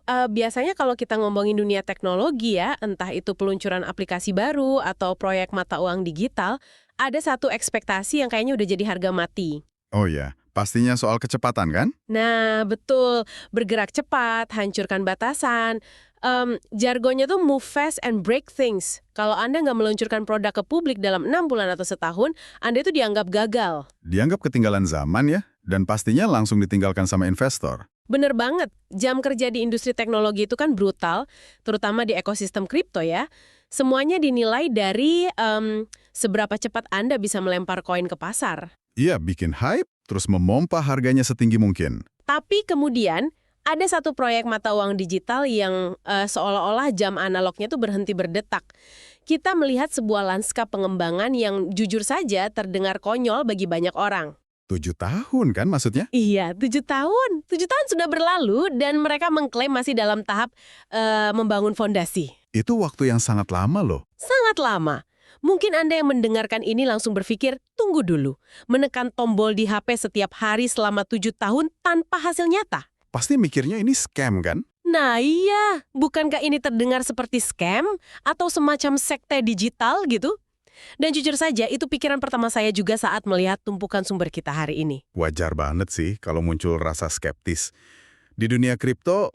biasanya kalau kita ngomongin dunia teknologi ya, entah itu peluncuran aplikasi baru atau proyek mata uang digital, ada satu ekspektasi yang kayaknya udah jadi harga mati. Oh ya, pastinya soal kecepatan kan? Nah, betul. Bergerak cepat, hancurkan batasan. Jargonnya tuh move fast and break things. Kalau Anda nggak meluncurkan produk ke publik dalam 6 bulan atau setahun, Anda itu dianggap gagal. Dianggap ketinggalan zaman ya, dan pastinya langsung ditinggalkan sama investor. Bener banget, jam kerja di industri teknologi itu kan brutal, terutama di ekosistem kripto ya. Semuanya dinilai dari seberapa cepat Anda bisa melempar koin ke pasar. Iya, bikin hype, terus memompa harganya setinggi mungkin. Tapi kemudian, ada satu proyek mata uang digital yang seolah-olah jam analognya tuh berhenti berdetak. Kita melihat sebuah lanskap pengembangan yang jujur saja terdengar konyol bagi banyak orang. 7 tahun kan maksudnya? Iya, 7 tahun. 7 tahun sudah berlalu dan mereka mengklaim masih dalam tahap membangun fondasi. Itu waktu yang sangat lama loh. Sangat lama. Mungkin Anda yang mendengarkan ini langsung berpikir, tunggu dulu. Menekan tombol di HP setiap hari selama 7 tahun tanpa hasil nyata. Pasti mikirnya ini scam kan? Nah iya, bukankah ini terdengar seperti scam atau semacam sekte digital gitu? Dan jujur saja, itu pikiran pertama saya juga saat melihat tumpukan sumber kita hari ini. Wajar banget sih kalau muncul rasa skeptis. Di dunia kripto,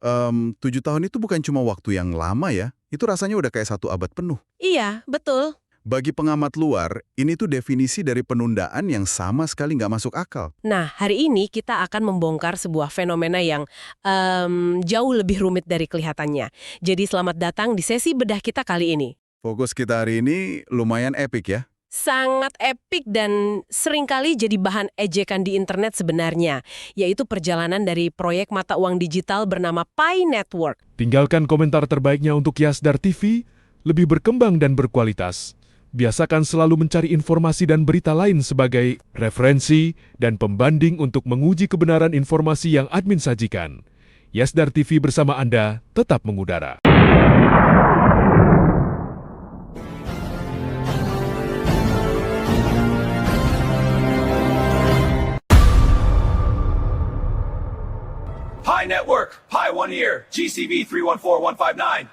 7 tahun itu bukan cuma waktu yang lama ya. Itu rasanya udah kayak 1 abad penuh. Iya, betul. Bagi pengamat luar, ini tuh definisi dari penundaan yang sama sekali nggak masuk akal. Nah, hari ini kita akan membongkar sebuah fenomena yang jauh lebih rumit dari kelihatannya. Jadi selamat datang di sesi bedah kita kali ini. Fokus kita hari ini lumayan epic ya. Sangat epik dan seringkali jadi bahan ejekan di internet sebenarnya, yaitu perjalanan dari proyek mata uang digital bernama Pi Network. Tinggalkan komentar terbaiknya untuk Yasdar TV, lebih berkembang dan berkualitas. Biasakan selalu mencari informasi dan berita lain sebagai referensi dan pembanding untuk menguji kebenaran informasi yang admin sajikan. Yasdar TV bersama Anda tetap mengudara. Pi Network, Pi 1 Year, GCV 314159.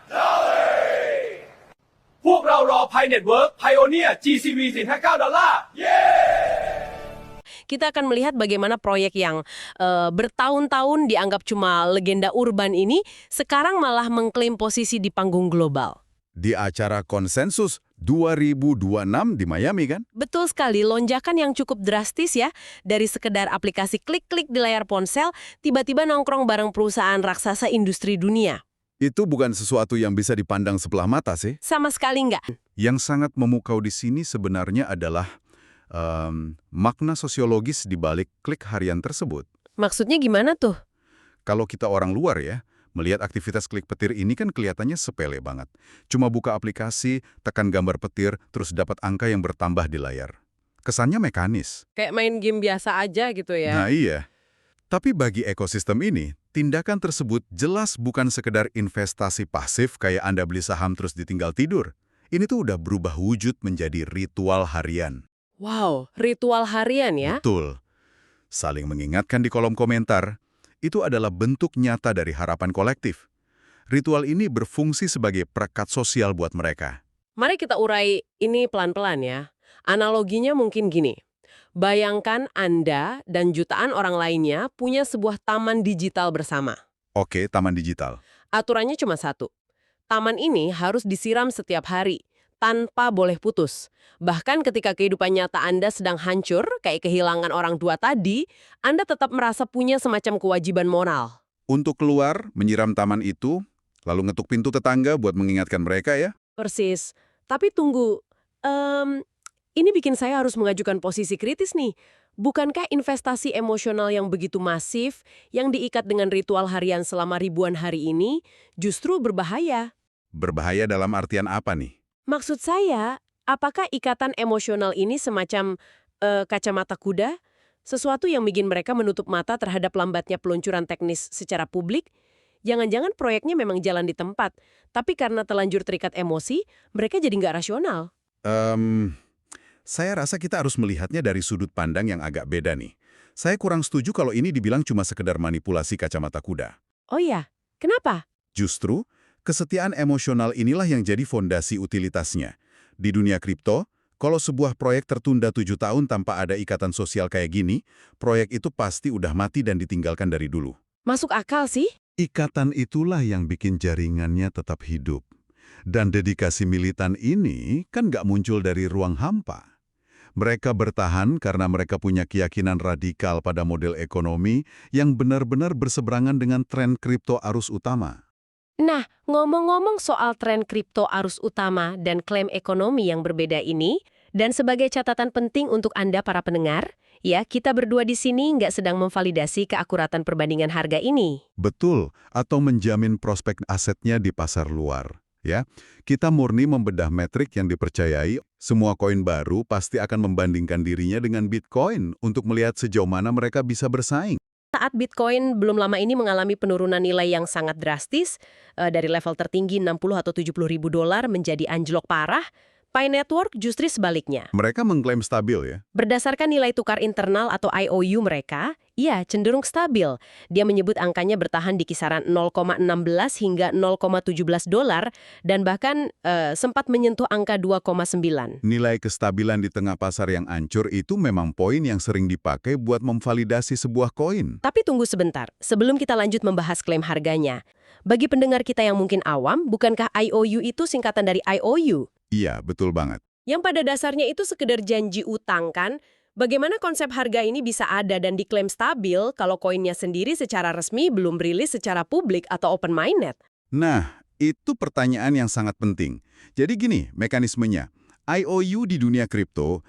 พวกเรารอ Pi Network, Pioneer, GCV 459 $. Kita akan melihat bagaimana proyek yang bertahun-tahun dianggap cuma legenda urban ini sekarang malah mengklaim posisi di panggung global. Di acara konsensus 2026 di Miami kan? Betul sekali, lonjakan yang cukup drastis ya. Dari sekedar aplikasi klik-klik di layar ponsel, tiba-tiba nongkrong bareng perusahaan raksasa industri dunia. Itu bukan sesuatu yang bisa dipandang sebelah mata sih. Sama sekali nggak. Yang sangat memukau di sini sebenarnya adalah makna sosiologis di balik klik harian tersebut. Maksudnya gimana tuh? Kalau kita orang luar ya, melihat aktivitas klik petir ini kan kelihatannya sepele banget. Cuma buka aplikasi, tekan gambar petir, terus dapat angka yang bertambah di layar. Kesannya mekanis. Kayak main game biasa aja gitu ya. Nah iya. Tapi bagi ekosistem ini, tindakan tersebut jelas bukan sekedar investasi pasif kayak Anda beli saham terus ditinggal tidur. Ini tuh udah berubah wujud menjadi ritual harian. Wow, ritual harian ya? Betul. Saling mengingatkan di kolom komentar, itu adalah bentuk nyata dari harapan kolektif. Ritual ini berfungsi sebagai perekat sosial buat mereka. Mari kita urai ini pelan-pelan ya. Analoginya mungkin gini. Bayangkan Anda dan jutaan orang lainnya punya sebuah taman digital bersama. Oke, taman digital. Aturannya cuma satu. Taman ini harus disiram setiap hari, tanpa boleh putus. Bahkan ketika kehidupan nyata Anda sedang hancur, kayak kehilangan orang tua tadi, Anda tetap merasa punya semacam kewajiban moral. Untuk keluar, menyiram taman itu, lalu ngetuk pintu tetangga buat mengingatkan mereka ya. Persis. Tapi tunggu, ini bikin saya harus mengajukan posisi kritis nih. Bukankah investasi emosional yang begitu masif, yang diikat dengan ritual harian selama ribuan hari ini, justru berbahaya? Berbahaya dalam artian apa nih? Maksud saya, apakah ikatan emosional ini semacam kacamata kuda? Sesuatu yang bikin mereka menutup mata terhadap lambatnya peluncuran teknis secara publik? Jangan-jangan proyeknya memang jalan di tempat, tapi karena telanjur terikat emosi, mereka jadi nggak rasional. Saya rasa kita harus melihatnya dari sudut pandang yang agak beda nih. Saya kurang setuju kalau ini dibilang cuma sekedar manipulasi kacamata kuda. Oh ya? Kenapa? Justru, kesetiaan emosional inilah yang jadi fondasi utilitasnya. Di dunia kripto, kalau sebuah proyek tertunda 7 tahun tanpa ada ikatan sosial kayak gini, proyek itu pasti udah mati dan ditinggalkan dari dulu. Masuk akal sih. Ikatan itulah yang bikin jaringannya tetap hidup. Dan dedikasi militan ini kan nggak muncul dari ruang hampa. Mereka bertahan karena mereka punya keyakinan radikal pada model ekonomi yang benar-benar berseberangan dengan tren kripto arus utama. Nah, ngomong-ngomong soal tren kripto arus utama dan klaim ekonomi yang berbeda ini, dan sebagai catatan penting untuk Anda para pendengar, ya, kita berdua di sini nggak sedang memvalidasi keakuratan perbandingan harga ini. Betul, atau menjamin prospek asetnya di pasar luar. Ya, kita murni membedah metrik yang dipercayai. Semua koin baru pasti akan membandingkan dirinya dengan Bitcoin untuk melihat sejauh mana mereka bisa bersaing. Saat Bitcoin belum lama ini mengalami penurunan nilai yang sangat drastis, dari level tertinggi 60 atau 70 ribu dolar menjadi anjlok parah, Pi Network justru sebaliknya. Mereka mengklaim stabil ya. Berdasarkan nilai tukar internal atau IOU mereka, ya cenderung stabil. Dia menyebut angkanya bertahan di kisaran 0,16 hingga 0,17 dolar dan bahkan sempat menyentuh angka 2,9. Nilai kestabilan di tengah pasar yang ancur itu memang poin yang sering dipakai buat memvalidasi sebuah koin. Tapi tunggu sebentar, sebelum kita lanjut membahas klaim harganya. Bagi pendengar kita yang mungkin awam, bukankah IOU itu singkatan dari IOU? Iya, betul banget. Yang pada dasarnya itu sekedar janji utang kan? Bagaimana konsep harga ini bisa ada dan diklaim stabil kalau koinnya sendiri secara resmi belum rilis secara publik atau open mainnet? Nah, itu pertanyaan yang sangat penting. Jadi gini, mekanismenya. IOU di dunia kripto,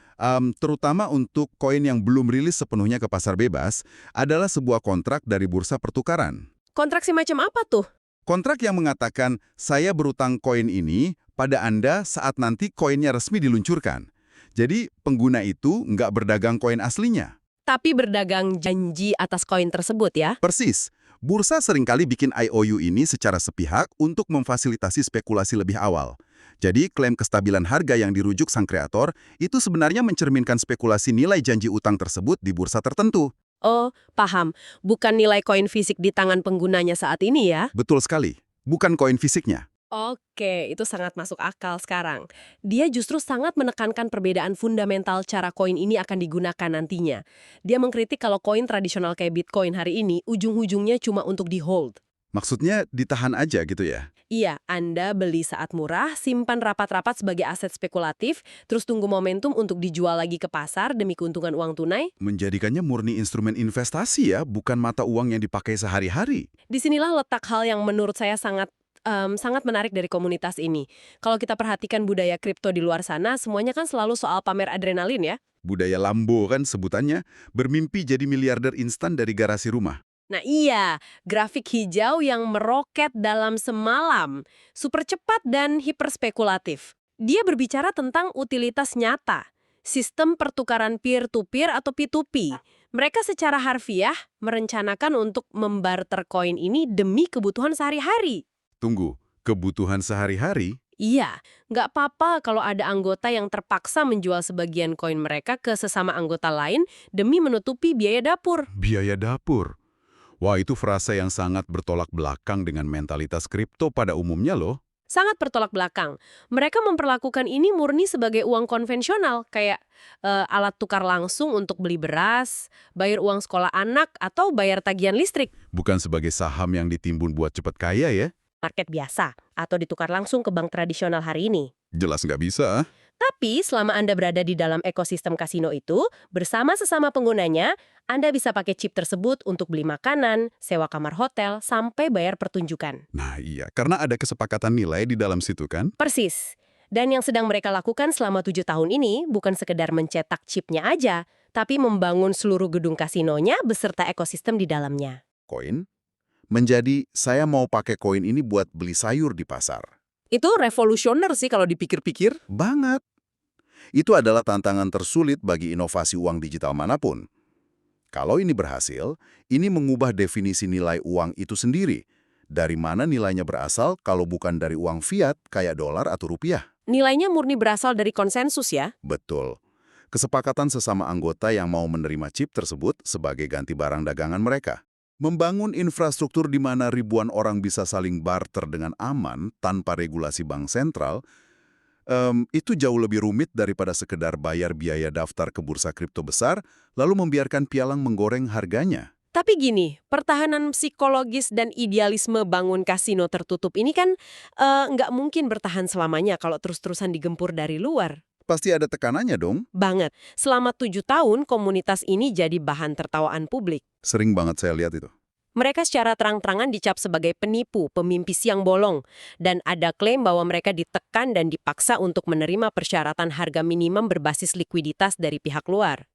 terutama untuk koin yang belum rilis sepenuhnya ke pasar bebas, adalah sebuah kontrak dari bursa pertukaran. Kontrak semacam apa tuh? Kontrak yang mengatakan, saya berutang koin ini pada Anda saat nanti koinnya resmi diluncurkan. Jadi, pengguna itu nggak berdagang koin aslinya. Tapi berdagang janji atas koin tersebut ya? Persis. Bursa seringkali bikin IOU ini secara sepihak untuk memfasilitasi spekulasi lebih awal. Jadi, klaim kestabilan harga yang dirujuk sang kreator itu sebenarnya mencerminkan spekulasi nilai janji utang tersebut di bursa tertentu. Oh, paham. Bukan nilai koin fisik di tangan penggunanya saat ini ya? Betul sekali. Bukan koin fisiknya. Oke, itu sangat masuk akal sekarang. Dia justru sangat menekankan perbedaan fundamental cara koin ini akan digunakan nantinya. Dia mengkritik kalau koin tradisional kayak Bitcoin hari ini ujung-ujungnya cuma untuk di-hold. Maksudnya ditahan aja gitu ya? Iya, Anda beli saat murah, simpan rapat-rapat sebagai aset spekulatif, terus tunggu momentum untuk dijual lagi ke pasar demi keuntungan uang tunai. Menjadikannya murni instrumen investasi ya, bukan mata uang yang dipakai sehari-hari. Disinilah letak hal yang menurut saya sangat menarik dari komunitas ini. Kalau kita perhatikan budaya kripto di luar sana, semuanya kan selalu soal pamer adrenalin ya. Budaya Lambo kan sebutannya, bermimpi jadi miliarder instan dari garasi rumah. Nah iya, grafik hijau yang meroket dalam semalam, super cepat dan hiperspekulatif. Dia berbicara tentang utilitas nyata, sistem pertukaran peer-to-peer atau P2P. Mereka secara harfiah merencanakan untuk membarter koin ini demi kebutuhan sehari-hari. Tunggu, kebutuhan sehari-hari? Iya, nggak apa-apa kalau ada anggota yang terpaksa menjual sebagian koin mereka ke sesama anggota lain demi menutupi biaya dapur. Biaya dapur. Wah, itu frasa yang sangat bertolak belakang dengan mentalitas kripto pada umumnya loh. Sangat bertolak belakang. Mereka memperlakukan ini murni sebagai uang konvensional, kayak alat tukar langsung untuk beli beras, bayar uang sekolah anak, atau bayar tagihan listrik. Bukan sebagai saham yang ditimbun buat cepat kaya ya? Market biasa, atau ditukar langsung ke bank tradisional hari ini. Jelas nggak bisa. Tapi selama Anda berada di dalam ekosistem kasino itu, bersama sesama penggunanya, Anda bisa pakai chip tersebut untuk beli makanan, sewa kamar hotel, sampai bayar pertunjukan. Nah iya, karena ada kesepakatan nilai di dalam situ kan? Persis. Dan yang sedang mereka lakukan selama 7 tahun ini bukan sekedar mencetak chipnya aja, tapi membangun seluruh gedung kasinonya beserta ekosistem di dalamnya. Koin? Menjadi, saya mau pakai koin ini buat beli sayur di pasar. Itu revolusioner sih kalau dipikir-pikir. Banget. Itu adalah tantangan tersulit bagi inovasi uang digital manapun. Kalau ini berhasil, ini mengubah definisi nilai uang itu sendiri. Dari mana nilainya berasal kalau bukan dari uang fiat kayak dolar atau rupiah? Nilainya murni berasal dari konsensus ya? Betul. Kesepakatan sesama anggota yang mau menerima chip tersebut sebagai ganti barang dagangan mereka. Membangun infrastruktur di mana ribuan orang bisa saling barter dengan aman tanpa regulasi bank sentral, itu jauh lebih rumit daripada sekedar bayar biaya daftar ke bursa kripto besar, lalu membiarkan pialang menggoreng harganya. Tapi gini, pertahanan psikologis dan idealisme bangun kasino tertutup ini kan nggak mungkin bertahan selamanya kalau terus-terusan digempur dari luar. Pasti ada tekanannya dong. Banget. Selama 7 tahun, komunitas ini jadi bahan tertawaan publik. Sering banget saya lihat itu. Mereka secara terang-terangan dicap sebagai penipu, pemimpi siang bolong, dan ada klaim bahwa mereka ditekan dan dipaksa untuk menerima persyaratan harga minimum berbasis likuiditas dari pihak luar.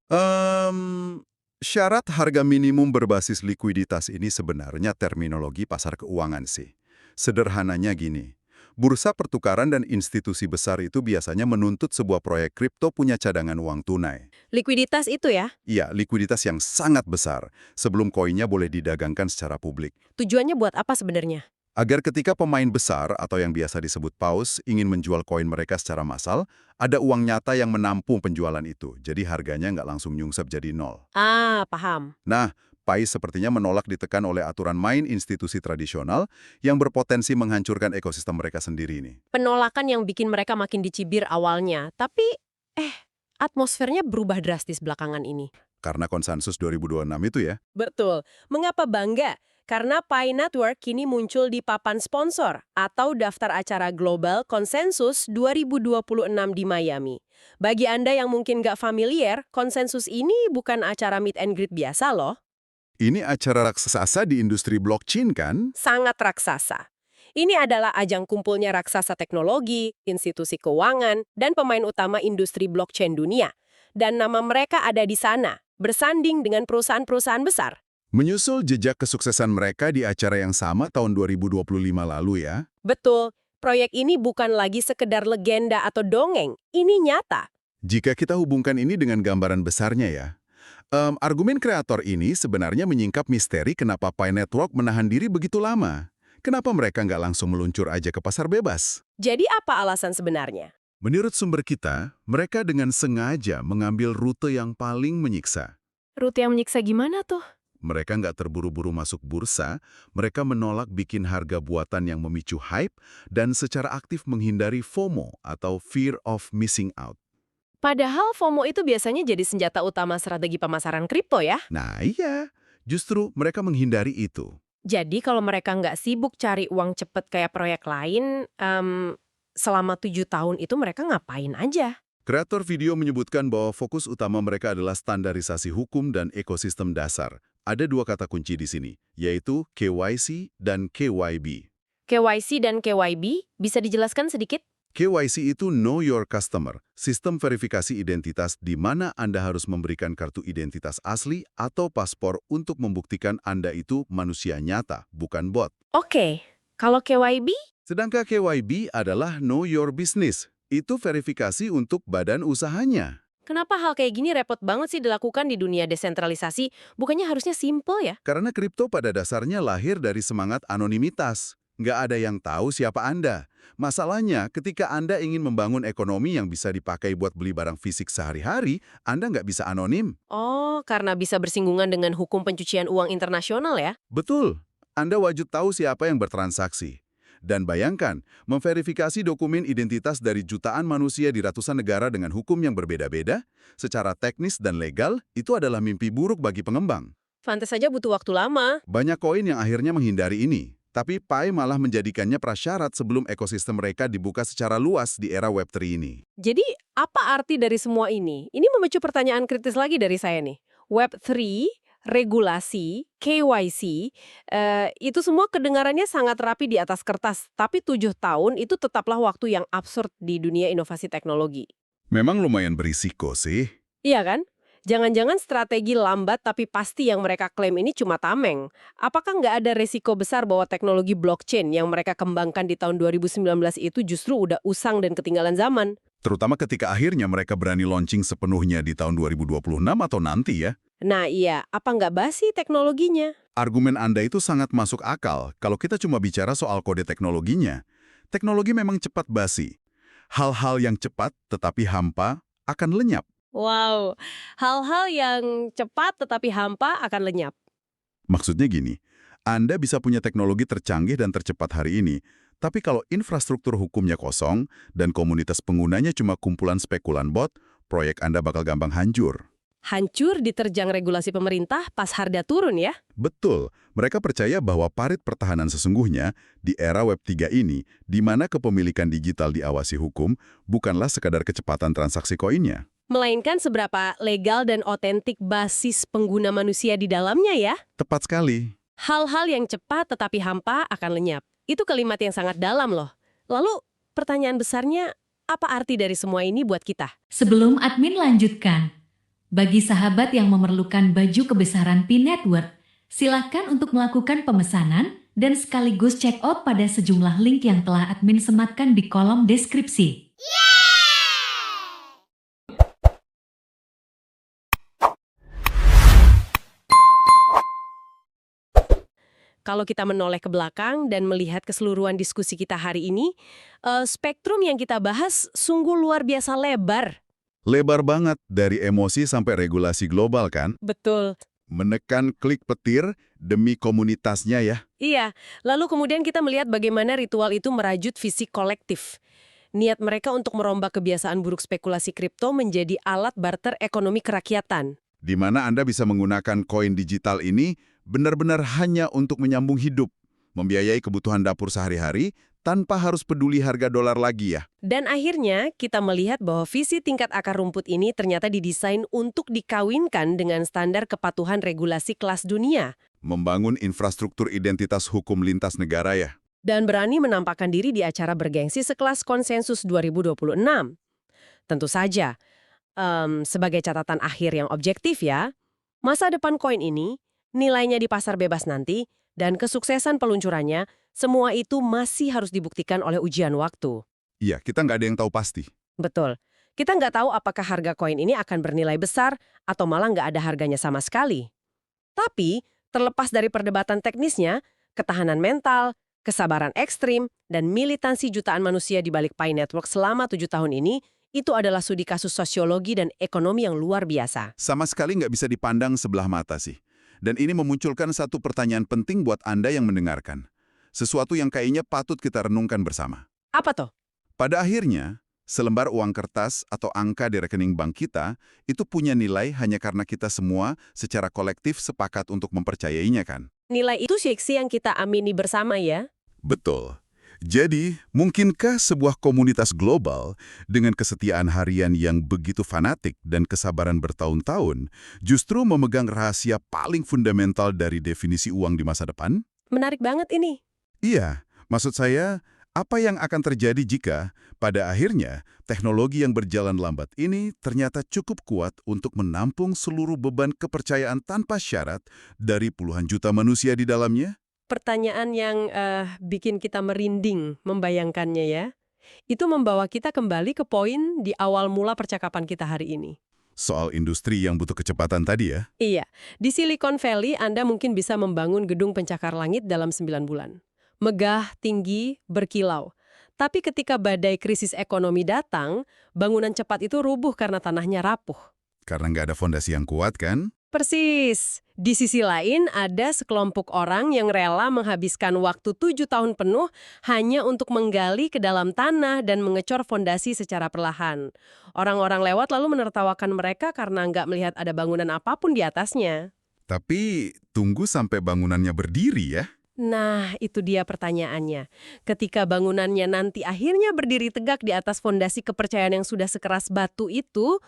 Syarat harga minimum berbasis likuiditas ini sebenarnya terminologi pasar keuangan sih. Sederhananya gini, bursa pertukaran dan institusi besar itu biasanya menuntut sebuah proyek kripto punya cadangan uang tunai. Likuiditas itu ya, Iya, likuiditas yang sangat besar sebelum koinnya boleh didagangkan secara publik. tujuannya buat apa sebenarnya? Agar ketika pemain besar atau yang biasa disebut paus ingin menjual koin mereka secara massal, ada uang nyata yang menampung penjualan itu. Jadi harganya nggak langsung nyungsep jadi nol. Ah, paham. Nah, PAI sepertinya menolak ditekan oleh aturan main institusi tradisional yang berpotensi menghancurkan ekosistem mereka sendiri ini. Penolakan yang bikin mereka makin dicibir awalnya, tapi atmosfernya berubah drastis belakangan ini. Karena konsensus 2026 itu ya. Betul. Mengapa bangga? Karena Pi Network kini muncul di papan sponsor atau daftar acara global konsensus 2026 di Miami. Bagi Anda yang mungkin nggak familiar, konsensus ini bukan acara meet and greet biasa loh. Ini acara raksasa di industri blockchain kan? Sangat raksasa. Ini adalah ajang kumpulnya raksasa teknologi, institusi keuangan, dan pemain utama industri blockchain dunia. Dan nama mereka ada di sana, bersanding dengan perusahaan-perusahaan besar. Menyusul jejak kesuksesan mereka di acara yang sama tahun 2025 lalu ya. Betul, proyek ini bukan lagi sekedar legenda atau dongeng, ini nyata. Jika kita hubungkan ini dengan gambaran besarnya ya, argumen kreator ini sebenarnya menyingkap misteri kenapa Pi Network menahan diri begitu lama. Kenapa mereka nggak langsung meluncur aja ke pasar bebas? Jadi apa alasan sebenarnya? Menurut sumber kita, mereka dengan sengaja mengambil rute yang paling menyiksa. Rute yang menyiksa gimana tuh? Mereka nggak terburu-buru masuk bursa, mereka menolak bikin harga buatan yang memicu hype dan secara aktif menghindari FOMO atau Fear of Missing Out. Padahal FOMO itu biasanya jadi senjata utama strategi pemasaran kripto ya. Nah iya, justru mereka menghindari itu. Jadi kalau mereka nggak sibuk cari uang cepet kayak proyek lain, selama 7 tahun itu mereka ngapain aja? Kreator video menyebutkan bahwa fokus utama mereka adalah standarisasi hukum dan ekosistem dasar. Ada dua kata kunci di sini, yaitu KYC dan KYB. KYC dan KYB, bisa dijelaskan sedikit? KYC itu Know Your Customer, sistem verifikasi identitas di mana Anda harus memberikan kartu identitas asli atau paspor untuk membuktikan Anda itu manusia nyata, bukan bot. Oke, kalau KYB? Sedangkan KYB adalah Know Your Business, itu verifikasi untuk badan usahanya. Kenapa hal kayak gini repot banget sih dilakukan di dunia desentralisasi? Bukannya harusnya simple ya? Karena kripto pada dasarnya lahir dari semangat anonimitas. Nggak ada yang tahu siapa Anda. Masalahnya, ketika Anda ingin membangun ekonomi yang bisa dipakai buat beli barang fisik sehari-hari, Anda nggak bisa anonim. Oh, karena bisa bersinggungan dengan hukum pencucian uang internasional ya? Betul, Anda wajib tahu siapa yang bertransaksi. Dan bayangkan, memverifikasi dokumen identitas dari jutaan manusia di ratusan negara dengan hukum yang berbeda-beda, secara teknis dan legal, itu adalah mimpi buruk bagi pengembang. Pantes saja butuh waktu lama. Banyak koin yang akhirnya menghindari ini, tapi Pi malah menjadikannya prasyarat sebelum ekosistem mereka dibuka secara luas di era Web3 ini. Jadi, apa arti dari semua ini? Ini memicu pertanyaan kritis lagi dari saya nih. Web3, regulasi, KYC, itu semua kedengarannya sangat rapi di atas kertas, tapi 7 tahun itu tetaplah waktu yang absurd di dunia inovasi teknologi. Memang lumayan berisiko sih. Iya kan? Jangan-jangan strategi lambat tapi pasti yang mereka klaim ini cuma tameng. Apakah nggak ada resiko besar bahwa teknologi blockchain yang mereka kembangkan di tahun 2019 itu justru udah usang dan ketinggalan zaman? Terutama ketika akhirnya mereka berani launching sepenuhnya di tahun 2026 atau nanti ya. Nah iya, apa nggak basi teknologinya? Argumen Anda itu sangat masuk akal kalau kita cuma bicara soal kode teknologinya. Teknologi memang cepat basi. Hal-hal yang cepat tetapi hampa akan lenyap. Wow, hal-hal yang cepat tetapi hampa akan lenyap. Maksudnya gini, Anda bisa punya teknologi tercanggih dan tercepat hari ini, tapi kalau infrastruktur hukumnya kosong dan komunitas penggunanya cuma kumpulan spekulan bot, proyek Anda bakal gampang hancur. Hancur diterjang regulasi pemerintah pas harga turun ya? Betul, mereka percaya bahwa parit pertahanan sesungguhnya di era Web3 ini, di mana kepemilikan digital diawasi hukum, bukanlah sekadar kecepatan transaksi koinnya. Melainkan seberapa legal dan otentik basis pengguna manusia di dalamnya ya? Tepat sekali. Hal-hal yang cepat tetapi hampa akan lenyap. Itu kalimat yang sangat dalam loh. Lalu, pertanyaan besarnya, apa arti dari semua ini buat kita? Sebelum admin lanjutkan, bagi sahabat yang memerlukan baju kebesaran P-Network, silakan untuk melakukan pemesanan dan sekaligus check out pada sejumlah link yang telah admin sematkan di kolom deskripsi. Kalau kita menoleh ke belakang dan melihat keseluruhan diskusi kita hari ini, spektrum yang kita bahas sungguh luar biasa lebar. Lebar banget dari emosi sampai regulasi global kan? Betul. Menekan klik petir demi komunitasnya ya. Iya, lalu kemudian kita melihat bagaimana ritual itu merajut fisik kolektif. Niat mereka untuk merombak kebiasaan buruk spekulasi kripto menjadi alat barter ekonomi kerakyatan. Di mana Anda bisa menggunakan koin digital ini benar-benar hanya untuk menyambung hidup, membiayai kebutuhan dapur sehari-hari, tanpa harus peduli harga dolar lagi ya. Dan akhirnya kita melihat bahwa visi tingkat akar rumput ini ternyata didesain untuk dikawinkan dengan standar kepatuhan regulasi kelas dunia. Membangun infrastruktur identitas hukum lintas negara ya. Dan berani menampakkan diri di acara bergengsi sekelas konsensus 2026. Tentu saja, sebagai catatan akhir yang objektif ya, masa depan koin ini, nilainya di pasar bebas nanti, dan kesuksesan peluncurannya, semua itu masih harus dibuktikan oleh ujian waktu. Iya, kita nggak ada yang tahu pasti. Betul. Kita nggak tahu apakah harga koin ini akan bernilai besar atau malah nggak ada harganya sama sekali. Tapi, terlepas dari perdebatan teknisnya, ketahanan mental, kesabaran ekstrim, dan militansi jutaan manusia di balik P-Network selama 7 tahun ini, itu adalah studi kasus sosiologi dan ekonomi yang luar biasa. Sama sekali nggak bisa dipandang sebelah mata sih. Dan ini memunculkan satu pertanyaan penting buat Anda yang mendengarkan. Sesuatu yang kayaknya patut kita renungkan bersama. Apa tuh? Pada akhirnya, selembar uang kertas atau angka di rekening bank kita itu punya nilai hanya karena kita semua secara kolektif sepakat untuk mempercayainya kan? Nilai itu fiksi yang kita amini bersama ya? Betul. Jadi, mungkinkah sebuah komunitas global dengan kesetiaan harian yang begitu fanatik dan kesabaran bertahun-tahun justru memegang rahasia paling fundamental dari definisi uang di masa depan? Menarik banget ini. Iya, maksud saya, apa yang akan terjadi jika, pada akhirnya, teknologi yang berjalan lambat ini ternyata cukup kuat untuk menampung seluruh beban kepercayaan tanpa syarat dari puluhan juta manusia di dalamnya? Pertanyaan yang bikin kita merinding membayangkannya ya. Itu membawa kita kembali ke poin di awal mula percakapan kita hari ini. Soal industri yang butuh kecepatan tadi ya? Iya, di Silicon Valley Anda mungkin bisa membangun gedung pencakar langit dalam 9 bulan. Megah, tinggi, berkilau. Tapi ketika badai krisis ekonomi datang, bangunan cepat itu rubuh karena tanahnya rapuh. Karena nggak ada fondasi yang kuat kan? Persis. Di sisi lain, ada sekelompok orang yang rela menghabiskan waktu 7 tahun penuh hanya untuk menggali ke dalam tanah dan mengecor fondasi secara perlahan. Orang-orang lewat lalu menertawakan mereka karena nggak melihat ada bangunan apapun di atasnya. Tapi tunggu sampai bangunannya berdiri ya? Nah, itu dia pertanyaannya. Ketika bangunannya nanti akhirnya berdiri tegak di atas fondasi kepercayaan yang sudah sekeras batu itu,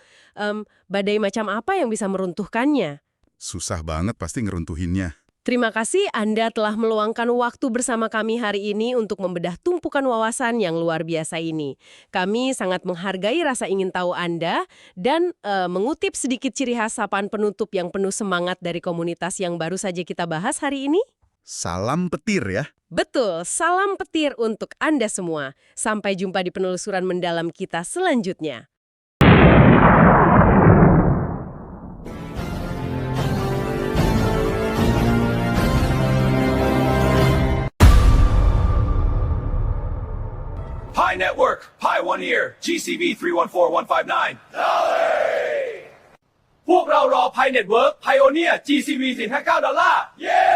badai macam apa yang bisa meruntuhkannya? Susah banget pasti ngeruntuhinnya. Terima kasih Anda telah meluangkan waktu bersama kami hari ini untuk membedah tumpukan wawasan yang luar biasa ini. Kami sangat menghargai rasa ingin tahu Anda dan mengutip sedikit ciri khas sapaan penutup yang penuh semangat dari komunitas yang baru saja kita bahas hari ini. Salam petir ya. Betul, salam petir untuk Anda semua. Sampai jumpa di penelusuran mendalam kita selanjutnya. Pi Network, Pioneer, GCV 314159.พวกเรารอ Pi Network Pioneer GCV $459 เย้